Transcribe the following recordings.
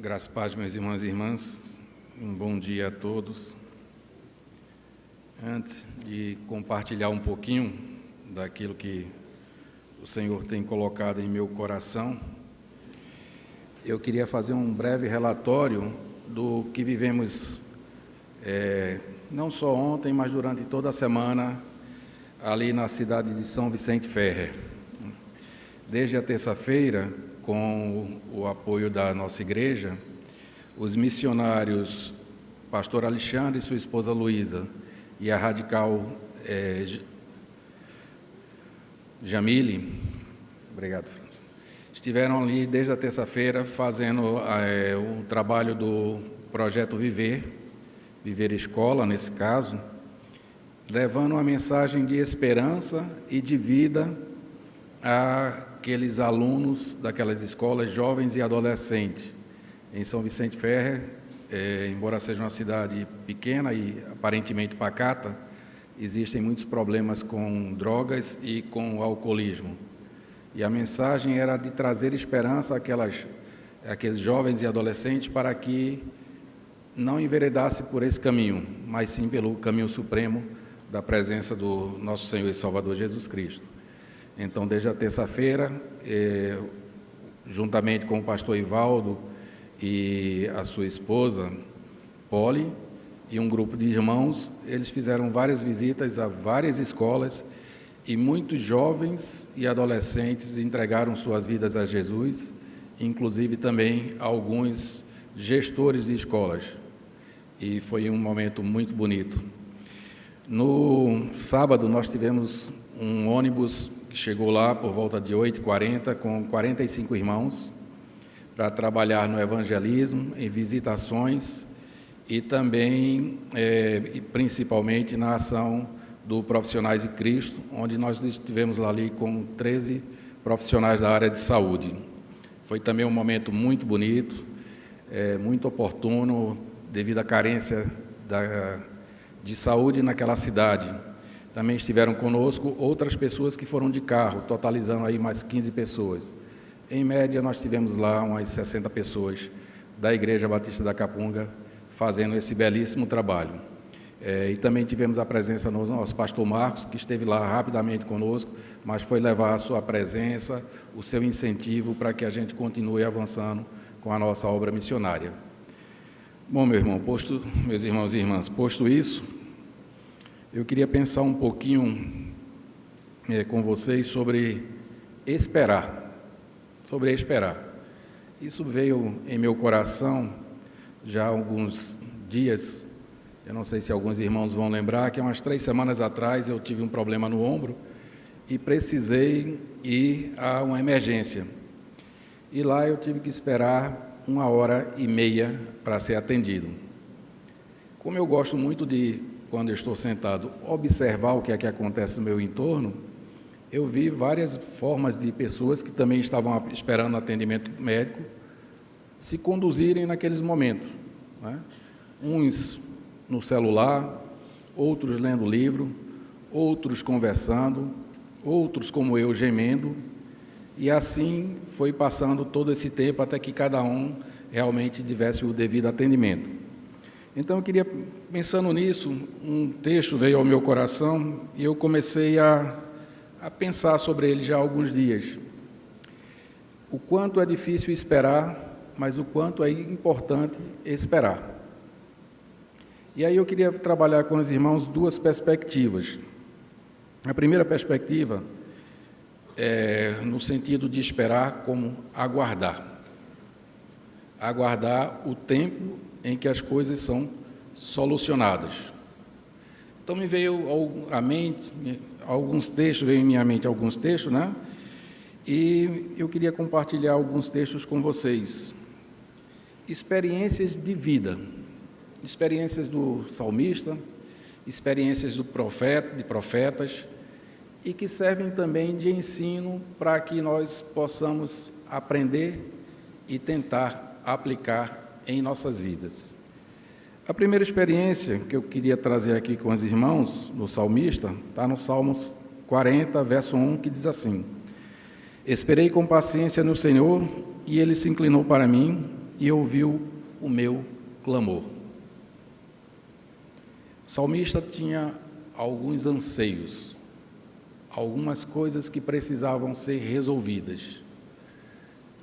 Graças e paz, meus irmãos e irmãs, um bom dia a todos. Antes de compartilhar um pouquinho daquilo que o Senhor tem colocado em meu coração, eu queria fazer um breve relatório do que vivemos, não só ontem, mas durante toda a semana, ali na cidade de São Vicente Ferrer. Desde a terça-feira, com o apoio da nossa igreja, os missionários Pastor Alexandre e sua esposa Luísa e a radical Jamile, obrigado, França, estiveram ali desde a terça-feira fazendo o trabalho do projeto Viver Escola, nesse caso, levando uma mensagem de esperança e de vida àqueles alunos daquelas escolas, jovens e adolescentes. Em São Vicente Ferrer, embora seja uma cidade pequena e aparentemente pacata, existem muitos problemas com drogas e com alcoolismo. E a mensagem era de trazer esperança àqueles jovens e adolescentes para que não enveredasse por esse caminho, mas sim pelo caminho supremo da presença do nosso Senhor e Salvador Jesus Cristo. Então, desde a terça-feira, juntamente com o pastor Ivaldo e a sua esposa, Polly, e um grupo de irmãos, eles fizeram várias visitas a várias escolas e muitos jovens e adolescentes entregaram suas vidas a Jesus, inclusive também alguns gestores de escolas. E foi um momento muito bonito. No sábado, nós tivemos um ônibus que chegou lá por volta de 8h40, com 45 irmãos, para trabalhar no evangelismo, em visitações e também, e principalmente, na ação do Profissionais de Cristo, onde nós estivemos ali com 13 profissionais da área de saúde. Foi também um momento muito bonito, muito oportuno, devido à carência de saúde naquela cidade. Também estiveram conosco outras pessoas que foram de carro, totalizando aí mais 15 pessoas. Em média, nós tivemos lá umas 60 pessoas da Igreja Batista da Capunga fazendo esse belíssimo trabalho. E também tivemos a presença do nosso pastor Marcos, que esteve lá rapidamente conosco, mas foi levar a sua presença, o seu incentivo para que a gente continue avançando com a nossa obra missionária. Bom, meus irmãos e irmãs, posto isso, eu queria pensar um pouquinho com vocês sobre esperar. Isso veio em meu coração já há alguns dias. Eu não sei se alguns irmãos vão lembrar que há umas 3 semanas atrás eu tive um problema no ombro e precisei ir a uma emergência. E lá eu tive que esperar 1h30 para ser atendido. Como eu gosto muito de, quando eu estou sentado, observar o que é que acontece no meu entorno, eu vi várias formas de pessoas que também estavam esperando atendimento médico se conduzirem naqueles momentos, né? Uns no celular, outros lendo livro, outros conversando, outros como eu gemendo, e assim foi passando todo esse tempo até que cada um realmente tivesse o devido atendimento. Então eu queria, pensando nisso, um texto veio ao meu coração e eu comecei a pensar sobre ele já há alguns dias. O quanto é difícil esperar, mas o quanto é importante esperar. E aí eu queria trabalhar com os irmãos 2 perspectivas. A primeira perspectiva é no sentido de esperar como aguardar. Aguardar o tempo em que as coisas são solucionadas. Então me veio à mente veio em minha mente alguns textos, né? E eu queria compartilhar alguns textos com vocês. Experiências de vida, experiências do salmista, experiências de profetas, e que servem também de ensino para que nós possamos aprender e tentar aplicar em nossas vidas. A primeira experiência que eu queria trazer aqui com os irmãos, no salmista, está no Salmos 40, verso 1, que diz assim: Esperei com paciência no Senhor, e Ele se inclinou para mim e ouviu o meu clamor. O salmista tinha alguns anseios, algumas coisas que precisavam ser resolvidas.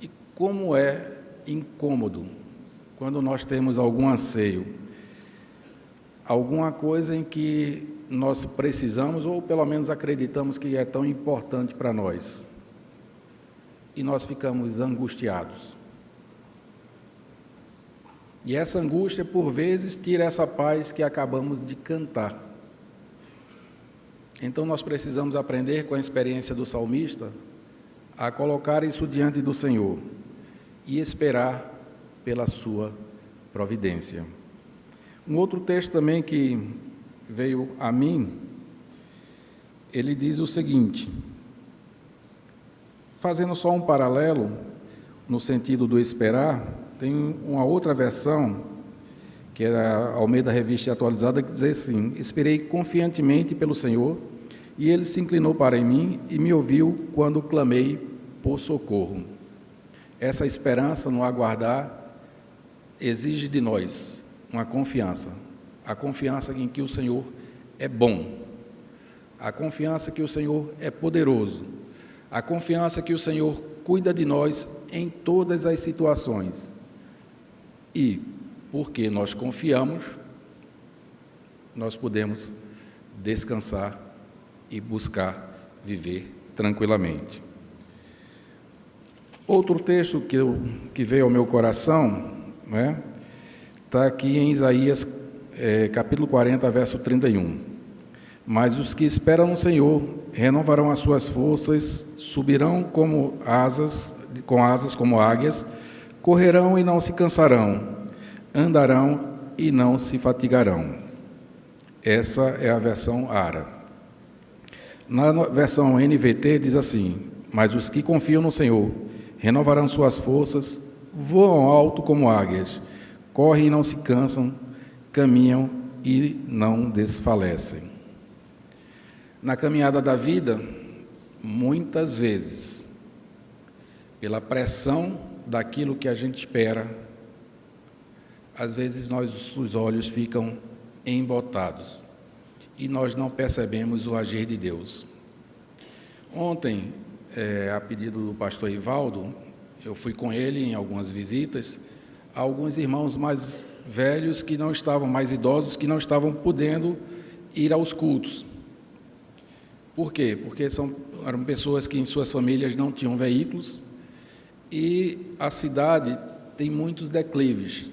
E como é incômodo quando nós temos algum anseio, alguma coisa em que nós precisamos, ou pelo menos acreditamos que é tão importante para nós, e nós ficamos angustiados. E essa angústia, por vezes, tira essa paz que acabamos de cantar. Então, nós precisamos aprender com a experiência do salmista a colocar isso diante do Senhor e esperar pela sua providência. Um outro texto também que veio a mim, ele diz o seguinte, fazendo só um paralelo no sentido do esperar, tem uma outra versão, que é a Almeida Revista Atualizada, que diz assim: esperei confiantemente pelo Senhor, e Ele se inclinou para mim e me ouviu quando clamei por socorro. Essa esperança no aguardar exige de nós uma confiança, a confiança em que o Senhor é bom, a confiança que o Senhor é poderoso, a confiança que o Senhor cuida de nós em todas as situações. E, porque nós confiamos, nós podemos descansar e buscar viver tranquilamente. Outro texto que veio ao meu coração, está aqui em Isaías, capítulo 40, verso 31. Mas os que esperam no Senhor renovarão as suas forças, subirão com asas como águias, correrão e não se cansarão, andarão e não se fatigarão. Essa é a versão ARA. Na versão NVT diz assim: mas os que confiam no Senhor renovarão suas forças, voam alto como águias, correm e não se cansam, caminham e não desfalecem. Na caminhada da vida, muitas vezes, pela pressão daquilo que a gente espera, às vezes os olhos ficam embotados e nós não percebemos o agir de Deus. Ontem, a pedido do pastor Ivaldo, eu fui com ele em algumas visitas a alguns irmãos mais velhos que não estavam, mais idosos, que não estavam podendo ir aos cultos. Por quê? Porque eram pessoas que em suas famílias não tinham veículos e a cidade tem muitos declives.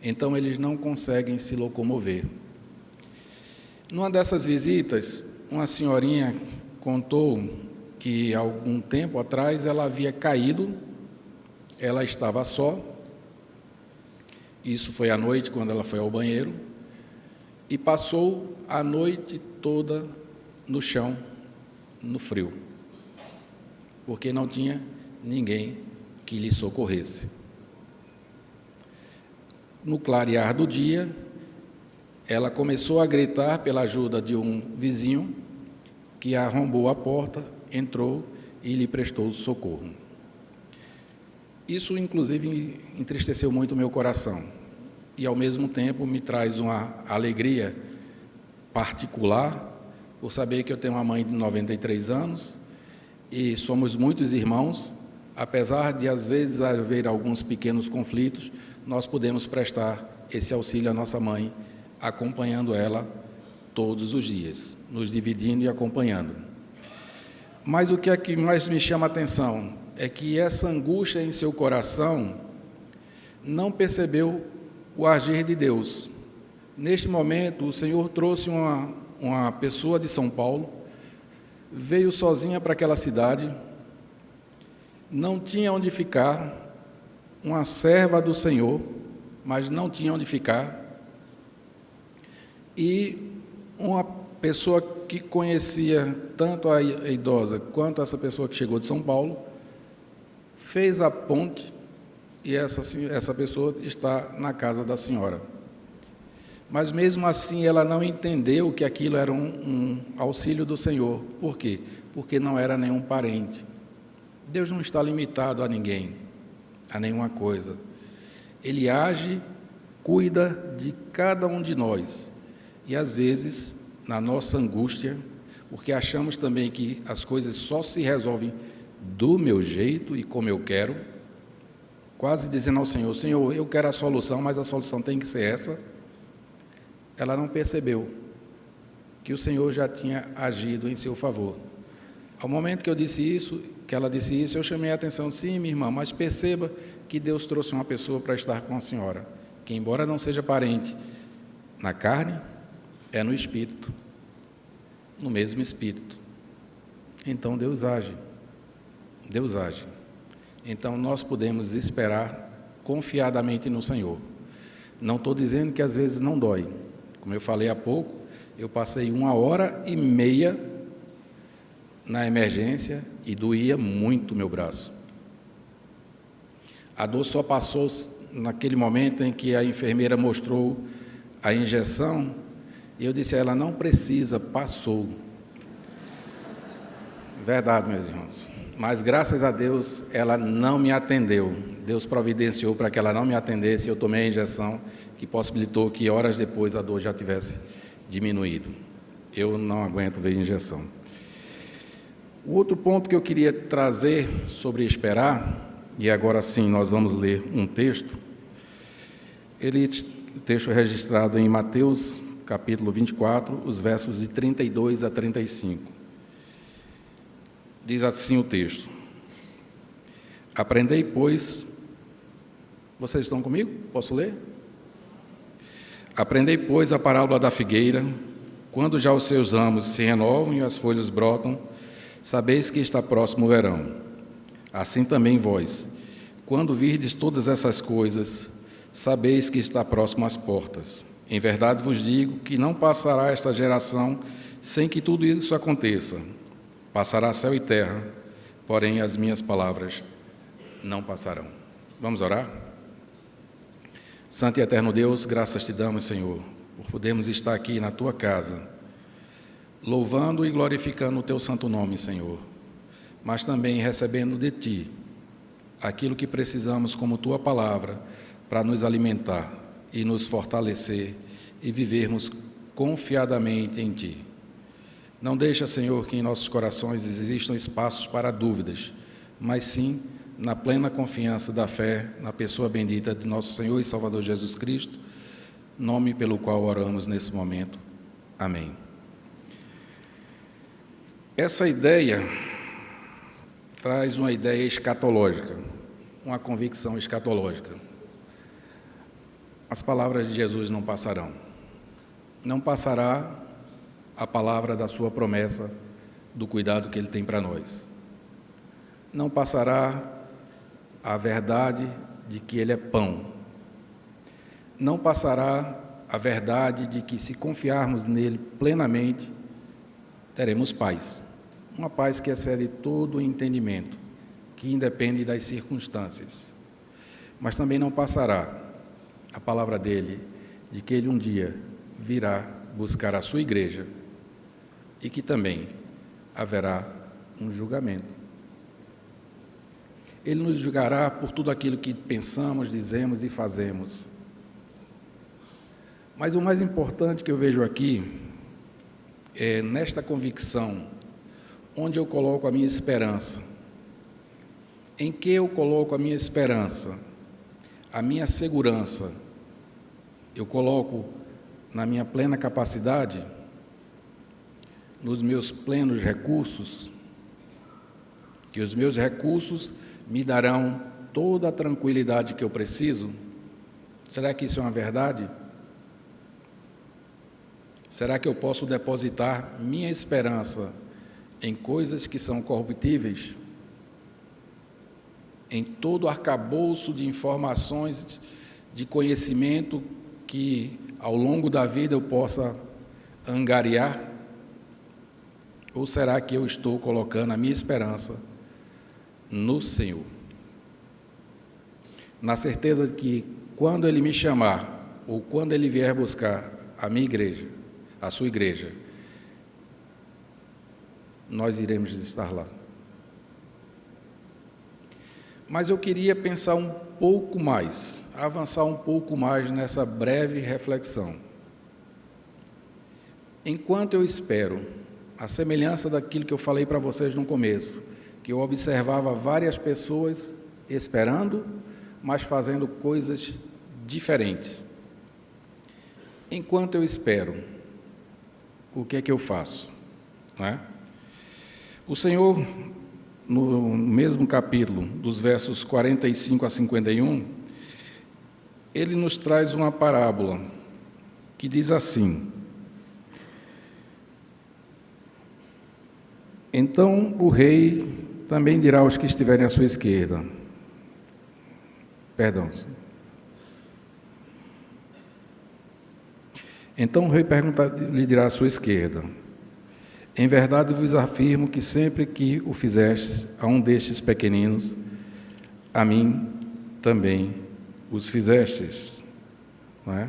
Então, eles não conseguem se locomover. Numa dessas visitas, uma senhorinha contou que, há algum tempo atrás, ela havia caído, ela estava só, isso foi à noite, quando ela foi ao banheiro, e passou a noite toda no chão, no frio, porque não tinha ninguém que lhe socorresse. No clarear do dia, ela começou a gritar pela ajuda de um vizinho que arrombou a porta, entrou e lhe prestou socorro. Isso, inclusive, entristeceu muito o meu coração e, ao mesmo tempo, me traz uma alegria particular por saber que eu tenho uma mãe de 93 anos e somos muitos irmãos. Apesar de, às vezes, haver alguns pequenos conflitos, nós podemos prestar esse auxílio à nossa mãe, acompanhando ela todos os dias, nos dividindo e acompanhando. Mas o que é que mais me chama a atenção é que essa angústia em seu coração não percebeu o agir de Deus. Neste momento, o Senhor trouxe uma pessoa de São Paulo, veio sozinha para aquela cidade, não tinha onde ficar, uma serva do Senhor, mas não tinha onde ficar, e uma pessoa que conhecia tanto a idosa quanto essa pessoa que chegou de São Paulo, fez a ponte e essa pessoa está na casa da senhora. Mas mesmo assim ela não entendeu que aquilo era um auxílio do Senhor. Por quê? Porque não era nenhum parente. Deus não está limitado a ninguém. a nenhuma coisa. Ele age, cuida de cada um de nós. E às vezes, na nossa angústia, porque achamos também que as coisas só se resolvem do meu jeito e como eu quero, quase dizendo ao Senhor: Senhor, eu quero a solução, mas a solução tem que ser essa. Ela não percebeu que o Senhor já tinha agido em seu favor. Ao momento que eu disse isso, que ela disse isso, eu chamei a atenção: sim, minha irmã, mas perceba que Deus trouxe uma pessoa para estar com a senhora, que embora não seja parente na carne, é no espírito, no mesmo espírito. Então Deus age. Deus age. Então nós podemos esperar confiadamente no Senhor. Não estou dizendo que às vezes não dói. Como eu falei há pouco, eu passei 1h30 na emergência e doía muito meu braço. A dor só passou naquele momento em que a enfermeira mostrou a injeção e eu disse a ela: não precisa, passou. Verdade, meus irmãos. Mas graças a Deus ela não me atendeu. Deus providenciou para que ela não me atendesse e eu tomei a injeção, que possibilitou que horas depois a dor já tivesse diminuído. Eu não aguento ver injeção. O outro ponto que eu queria trazer sobre esperar, e agora sim nós vamos ler um texto, o texto é registrado em Mateus, capítulo 24, os versos de 32 a 35. Diz assim o texto: aprendei, pois... Vocês estão comigo? Posso ler? Aprendei, pois, a parábola da figueira. Quando já os seus ramos se renovam e as folhas brotam, sabeis que está próximo o verão. Assim também vós, quando virdes todas essas coisas, sabeis que está próximo às portas. Em verdade vos digo que não passará esta geração sem que tudo isso aconteça. Passará céu e terra, porém as minhas palavras não passarão. Vamos orar? Santo e eterno Deus, graças te damos, Senhor, por podermos estar aqui na tua casa, louvando e glorificando o teu santo nome, Senhor, mas também recebendo de ti aquilo que precisamos como tua palavra para nos alimentar e nos fortalecer e vivermos confiadamente em ti. Não deixa, Senhor, que em nossos corações existam espaços para dúvidas, mas sim na plena confiança da fé na pessoa bendita de nosso Senhor e Salvador Jesus Cristo, nome pelo qual oramos nesse momento. Amém. Essa ideia traz uma ideia escatológica, uma convicção escatológica. As palavras de Jesus não passarão. Não passará a palavra da sua promessa, do cuidado que Ele tem para nós. Não passará a verdade de que Ele é pão. Não passará a verdade de que, se confiarmos nele plenamente, teremos paz. Uma paz que excede todo o entendimento, que independe das circunstâncias. Mas também não passará a palavra dele de que Ele um dia virá buscar a sua igreja e que também haverá um julgamento. Ele nos julgará por tudo aquilo que pensamos, dizemos e fazemos. Mas o mais importante que eu vejo aqui é nesta convicção, onde eu coloco a minha esperança. Em que eu coloco a minha esperança? A minha segurança. Eu coloco na minha plena capacidade, nos meus plenos recursos, que os meus recursos me darão toda a tranquilidade que eu preciso? Será que isso é uma verdade? Será que eu posso depositar minha esperança em coisas que são corruptíveis? Em todo o arcabouço de informações, de conhecimento que ao longo da vida eu possa angariar? Ou será que eu estou colocando a minha esperança no Senhor, na certeza de que quando Ele me chamar, ou quando Ele vier buscar a minha igreja, a sua igreja, nós iremos estar lá. Mas eu queria pensar um pouco mais, avançar um pouco mais nessa breve reflexão. Enquanto eu espero, a semelhança daquilo que eu falei para vocês no começo, que eu observava várias pessoas esperando, mas fazendo coisas diferentes. Enquanto eu espero, o que é que eu faço? Né? O Senhor, no mesmo capítulo, dos versos 45 a 51, Ele nos traz uma parábola que diz assim: então o rei também dirá aos que estiverem à sua esquerda, então o rei lhe dirá à sua esquerda: em verdade vos afirmo que sempre que o fizestes a um destes pequeninos, a mim também os fizestes. Não é?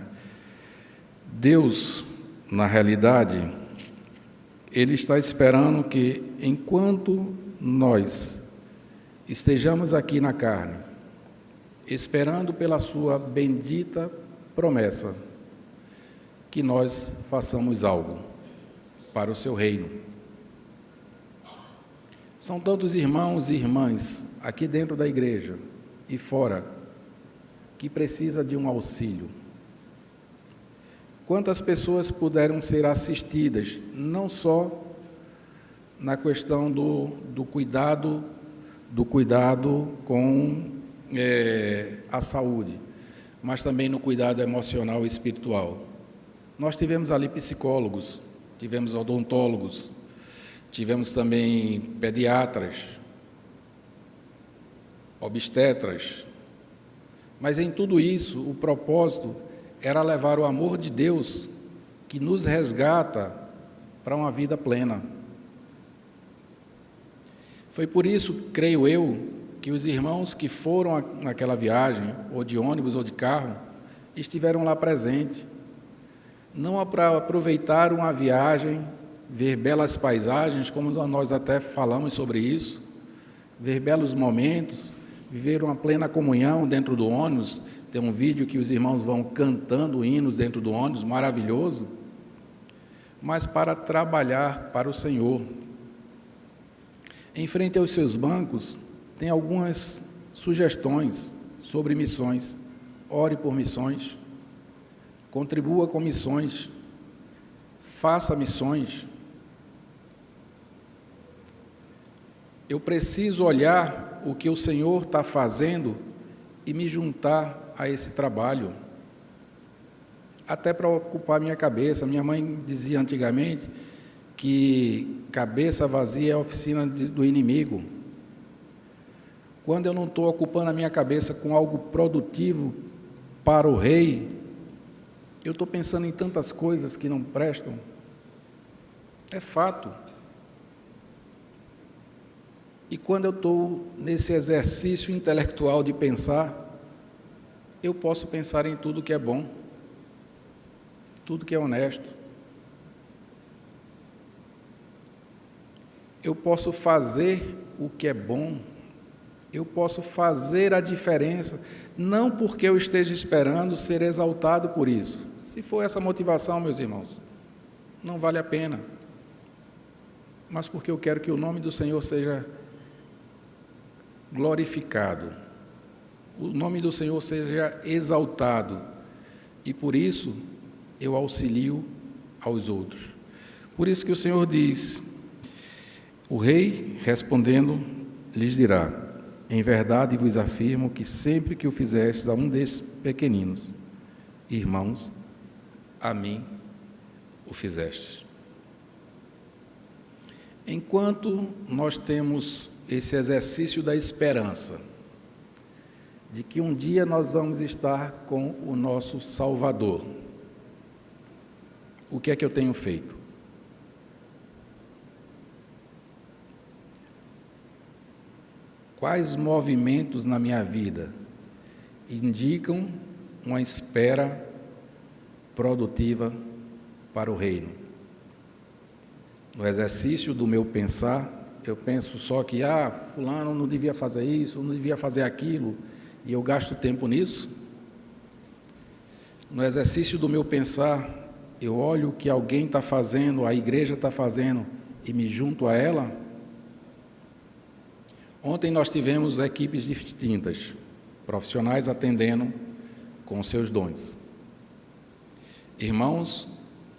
Deus, na realidade, Ele está esperando que, enquanto nós estejamos aqui na carne, esperando pela sua bendita promessa, que nós façamos algo para o seu reino. São tantos irmãos e irmãs aqui dentro da igreja e fora que precisa de um auxílio. Quantas pessoas puderam ser assistidas, não só na questão do cuidado com a saúde, mas também no cuidado emocional e espiritual. Nós tivemos ali psicólogos, tivemos odontólogos, tivemos também pediatras, obstetras, mas em tudo isso o propósito era levar o amor de Deus que nos resgata para uma vida plena. Foi por isso, creio eu, que os irmãos que foram naquela viagem, ou de ônibus ou de carro, estiveram lá presentes. Não para aproveitar uma viagem, ver belas paisagens, como nós até falamos sobre isso, ver belos momentos, viver uma plena comunhão dentro do ônibus. Tem um vídeo que os irmãos vão cantando hinos dentro do ônibus, maravilhoso, mas para trabalhar para o Senhor. Em frente aos seus bancos, tem algumas sugestões sobre missões. Ore por missões, contribua com missões, faça missões. Eu preciso olhar o que o Senhor está fazendo e me juntar a esse trabalho, até para ocupar minha cabeça. Minha mãe dizia antigamente que cabeça vazia é a oficina do inimigo. Quando eu não estou ocupando a minha cabeça com algo produtivo para o rei, eu estou pensando em tantas coisas que não prestam. É fato. E quando eu estou nesse exercício intelectual de pensar, eu posso pensar em tudo que é bom, tudo que é honesto. Eu posso fazer o que é bom, eu posso fazer a diferença, não porque eu esteja esperando ser exaltado por isso. Se for essa motivação, meus irmãos, não vale a pena. Mas porque eu quero que o nome do Senhor seja glorificado, o nome do Senhor seja exaltado, e por isso eu auxilio aos outros. Por isso que o Senhor diz: o rei, respondendo, lhes dirá: em verdade vos afirmo que sempre que o fizestes a um destes pequeninos, irmãos, a mim o fizestes. Enquanto nós temos esse exercício da esperança, de que um dia nós vamos estar com o nosso Salvador, o que é que eu tenho feito? Quais movimentos na minha vida indicam uma espera produtiva para o reino? No exercício do meu pensar, eu penso só que, fulano não devia fazer isso, não devia fazer aquilo, e eu gasto tempo nisso. No exercício do meu pensar, eu olho o que alguém está fazendo, a igreja está fazendo, e me junto a ela. Ontem nós tivemos equipes distintas, profissionais atendendo com seus dons. Irmãos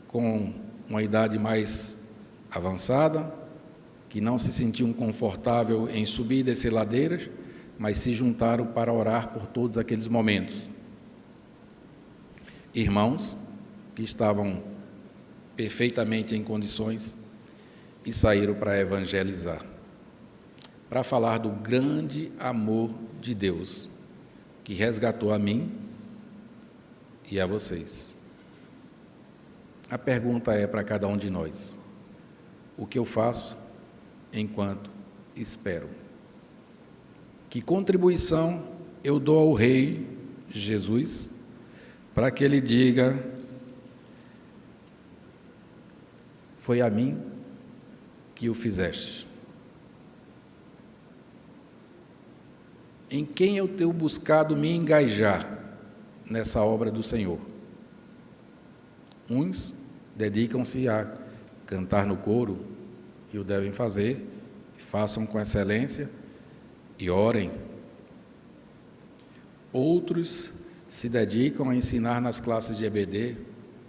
com uma idade mais avançada, que não se sentiam confortáveis em subir e descer ladeiras, mas se juntaram para orar por todos aqueles momentos. Irmãos que estavam perfeitamente em condições e saíram para evangelizar, para falar do grande amor de Deus, que resgatou a mim e a vocês. A pergunta é para cada um de nós: o que eu faço enquanto espero? Que contribuição eu dou ao Rei Jesus para que Ele diga: foi a mim que o fizeste? Em quem eu tenho buscado me engajar nessa obra do Senhor? Uns dedicam-se a cantar no coro, e o devem fazer, façam com excelência e orem. Outros se dedicam a ensinar nas classes de EBD,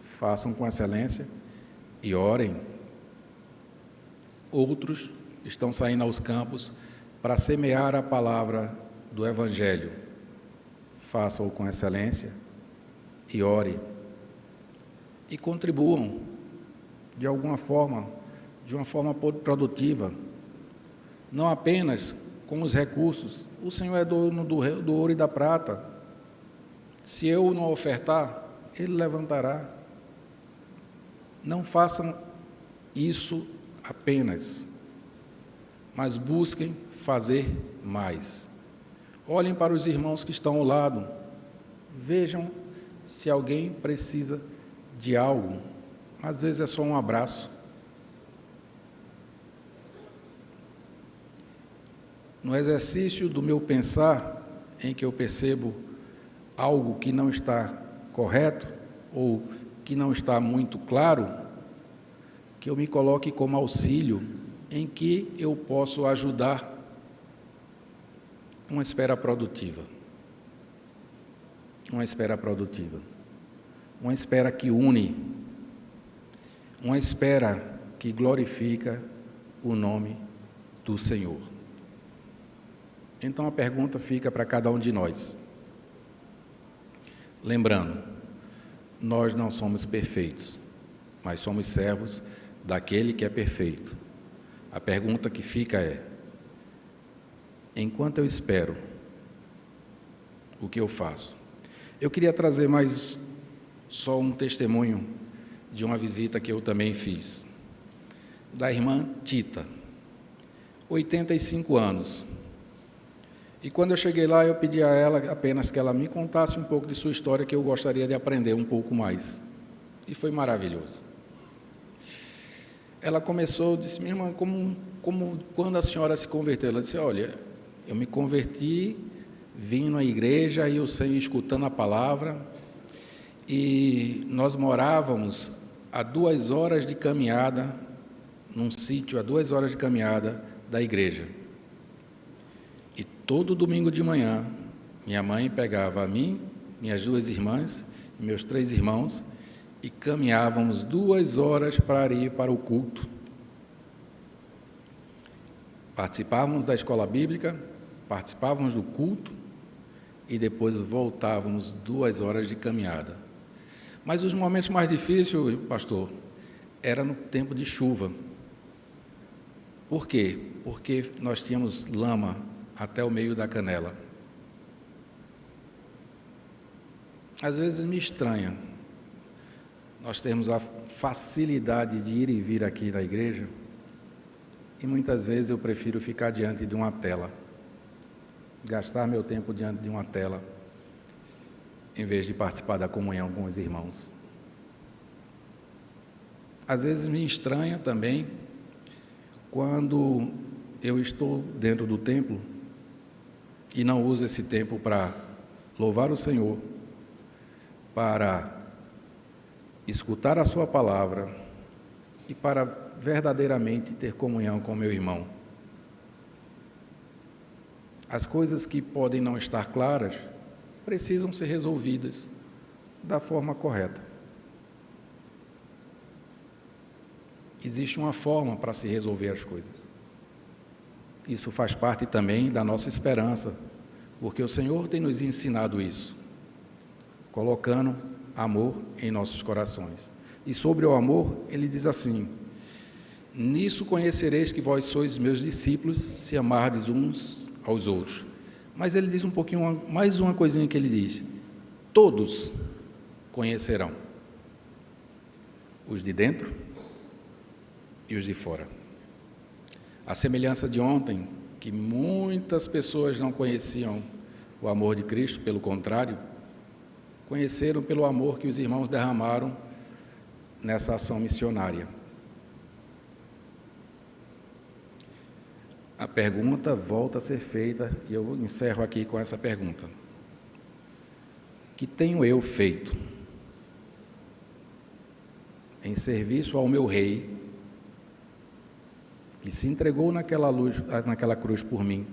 façam com excelência e orem. Outros estão saindo aos campos para semear a palavra do Evangelho, façam-o com excelência e ore. E contribuam de alguma forma, de uma forma produtiva, não apenas com os recursos. O Senhor é dono do ouro e da prata. Se eu não ofertar, Ele levantará. Não façam isso apenas, mas busquem fazer mais. Olhem para os irmãos que estão ao lado, vejam se alguém precisa de algo. Às vezes é só um abraço. No exercício do meu pensar, em que eu percebo algo que não está correto ou que não está muito claro, que eu me coloque como auxílio em que eu posso ajudar uma espera produtiva. Uma espera produtiva. Uma espera que une, uma espera que glorifica o nome do Senhor. Então a pergunta fica para cada um de nós. Lembrando, nós não somos perfeitos, mas somos servos daquele que é perfeito. A pergunta que fica é: enquanto eu espero, o que eu faço? Eu queria trazer mais só um testemunho de uma visita que eu também fiz, da irmã Tita, 85 anos. E quando eu cheguei lá, eu pedi a ela apenas que ela me contasse um pouco de sua história, que eu gostaria de aprender um pouco mais. E foi maravilhoso. Ela começou, disse: minha irmã, como quando a senhora se converteu? Ela disse: olha, eu me converti, vim na igreja e eu saí escutando a palavra, e nós morávamos a 2 horas de caminhada, num sítio a 2 horas de caminhada da igreja. E todo domingo de manhã, minha mãe pegava a mim, minhas 2 irmãs e meus 3 irmãos, e caminhávamos 2 horas para ir para o culto. Participávamos da escola bíblica, participávamos do culto e depois voltávamos 2 horas de caminhada. Mas os momentos mais difíceis, pastor, era no tempo de chuva. Por quê? Porque nós tínhamos lama até o meio da canela. Às vezes me estranha nós temos a facilidade de ir e vir aqui na igreja, e muitas vezes eu prefiro ficar diante de uma tela, gastar meu tempo diante de uma tela, em vez de participar da comunhão com os irmãos. Às vezes me estranha também quando eu estou dentro do templo e não uso esse tempo para louvar o Senhor, para escutar a sua palavra e para verdadeiramente ter comunhão com meu irmão. As coisas que podem não estar claras precisam ser resolvidas da forma correta. Existe uma forma para se resolver as coisas. Isso faz parte também da nossa esperança, porque o Senhor tem nos ensinado isso, colocando amor em nossos corações. E sobre o amor, ele diz assim: nisso conhecereis que vós sois meus discípulos, se amardes uns aos outros. Mas ele diz um pouquinho, mais uma coisinha que ele diz: todos conhecerão, os de dentro e os de fora. A semelhança de ontem, que muitas pessoas não conheciam o amor de Cristo, pelo contrário, conheceram pelo amor que os irmãos derramaram nessa ação missionária. A pergunta volta a ser feita, e eu encerro aqui com essa pergunta: que tenho eu feito em serviço ao meu Rei, que se entregou naquela cruz por mim,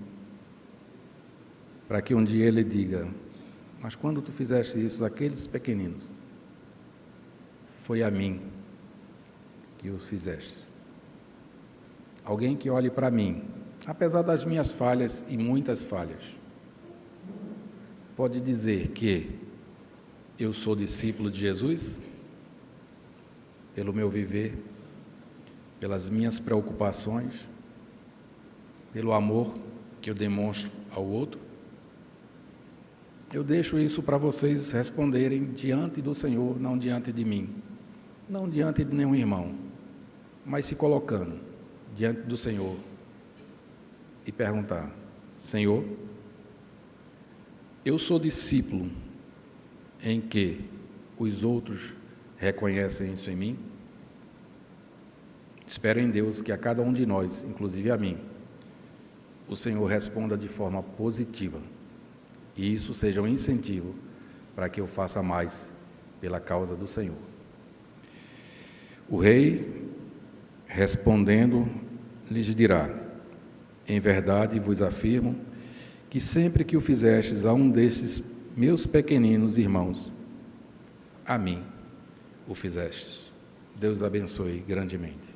para que um dia ele diga: mas quando tu fizeste isso àqueles pequeninos, foi a mim que os fizeste. Alguém que olhe para mim, apesar das minhas falhas e muitas falhas, pode dizer que eu sou discípulo de Jesus pelo meu viver, pelas minhas preocupações, pelo amor que eu demonstro ao outro? Eu deixo isso para vocês responderem diante do Senhor, não diante de mim, não diante de nenhum irmão, mas se colocando diante do Senhor e perguntar: Senhor, eu sou discípulo em que os outros reconhecem isso em mim? Espero em Deus que a cada um de nós, inclusive a mim, o Senhor responda de forma positiva, e isso seja um incentivo para que eu faça mais pela causa do Senhor. O rei, respondendo, lhes dirá: em verdade vos afirmo que sempre que o fizestes a um desses meus pequeninos irmãos, a mim o fizestes. Deus abençoe grandemente.